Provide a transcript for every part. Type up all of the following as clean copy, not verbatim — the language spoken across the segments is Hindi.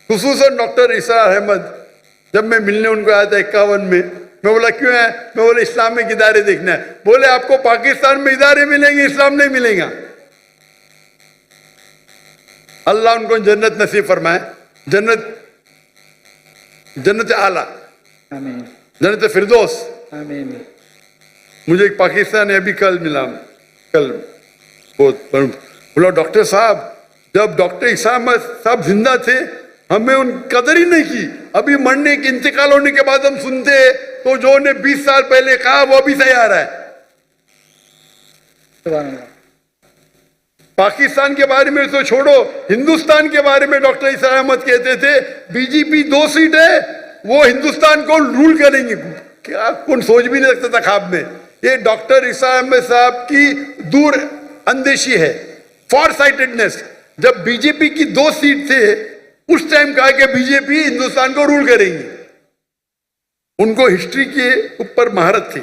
खुसूसन डॉक्टर इसरार अहमद, जब मैं मिलने उनको आया था 51 में, मैं बोला क्यों है, मैं बोला इस्लामिक इदारे देखना है। बोले आपको पाकिस्तान में इदारे मिलेंगे, इस्लाम नहीं मिलेगा। अल्लाह उनको जन्नत नसीब फरमाए, जन्नत आला, जन्नत फिरदौस। मुझे एक पाकिस्तानी अभी कल मिला, कल बोला डॉक्टर साहब, जब डॉक्टर इसाम साहब जिंदा थे हमें उन कदर ही नहीं की, अभी मरने के इंतकाल होने के बाद हम सुनते तो जो ने 20 साल पहले कहा वो अभी सही आ रहा है। पाकिस्तान के बारे में तो छोड़ो, हिंदुस्तान के बारे में डॉक्टर इसरार अहमद कहते थे बीजेपी 2 सीट है, वो हिंदुस्तान को रूल करेंगे। क्या कौन सोच भी नहीं सकता था ख्वाब में। ये डॉक्टर इसरार अहमद साहब की दूर अंदेशी है, फॉर साइटेडनेस। जब बीजेपी की 2 सीट थे उस टाइम कहा कि बीजेपी हिंदुस्तान को रूल करेंगी। उनको हिस्ट्री के ऊपर महारत थी।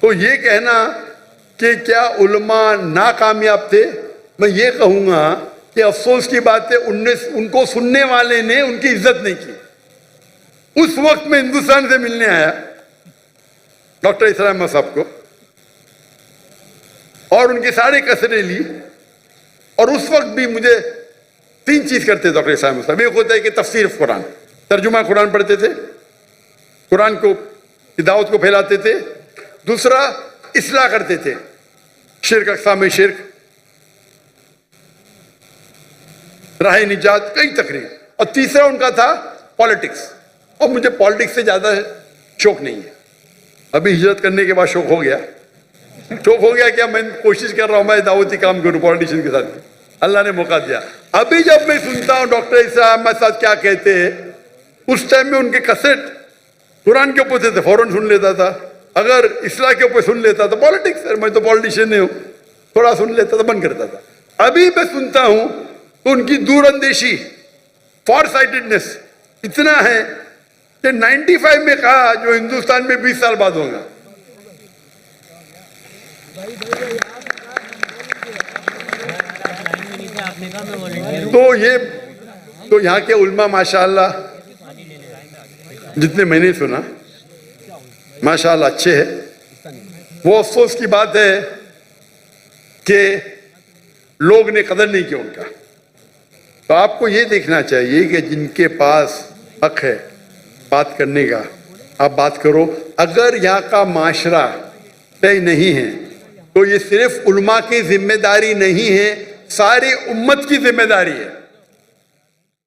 तो ये कहना कि क्या उलमा नाकामयाब थे, मैं ये कहूंगा कि अफसोस की बात है उनको सुनने वाले ने उनकी इज्जत नहीं की। उस वक्त मैं हिंदुस्तान से मिलने आया डॉक्टर इसरार अहमद साहब को और उनकी सारी कसरें ली, और उस वक्त भी मुझे 3 चीज करते डॉक्टर इसरार अहमद साहब। एक होता है कि तफसीर कुरान, तर्जुमा कुरान पढ़ते थे, कुरान को दावत को फैलाते थे। दूसरा इस्लाह करते थे, शिर्क, अक़साम शिर्क, राह निजात, कई तकरीर। और तीसरा उनका था पॉलिटिक्स। और मुझे पॉलिटिक्स से ज्यादा शौक नहीं है। अभी हिजरत करने के बाद शौक हो गया, क्या मैं कोशिश कर रहा हूं मैं दावती काम करूं पॉलिटिशियन के साथ। अल्लाह ने मौका दिया। अभी जब मैं सुनता हूं डॉक्टर इसरार अहमद साहब क्या कहते हैं, उस टाइम में उनके कैसेट कुरान के ऊपर थे, फौरन सुन लेता था। अगर इस्लाह के ऊपर सुन लेता था, पॉलिटिक्स सर मैं तो पॉलिटिशियन नहीं हूं, थोड़ा सुन लेता था, बंद करता था। अभी मैं सुनता हूं तो उनकी दूरअंदेशी, फॉर साइटेडनेस इतना है कि 95 में कहा जो हिंदुस्तान में 20 साल बाद होगा। तो यहाँ के उल्मा माशाअल्लाह जितने मैंने सुना माशाअल्लाह अच्छे हैं। वो अफसोस की बात है कि लोग ने कदर नहीं किया उनका। तो आपको ये देखना चाहिए कि जिनके पास हक है बात करने का, आप बात करो। अगर यहाँ का माशरा तय नहीं है तो ये सिर्फ उल्मा की जिम्मेदारी नहीं है, सारी उम्मत की जिम्मेदारी है।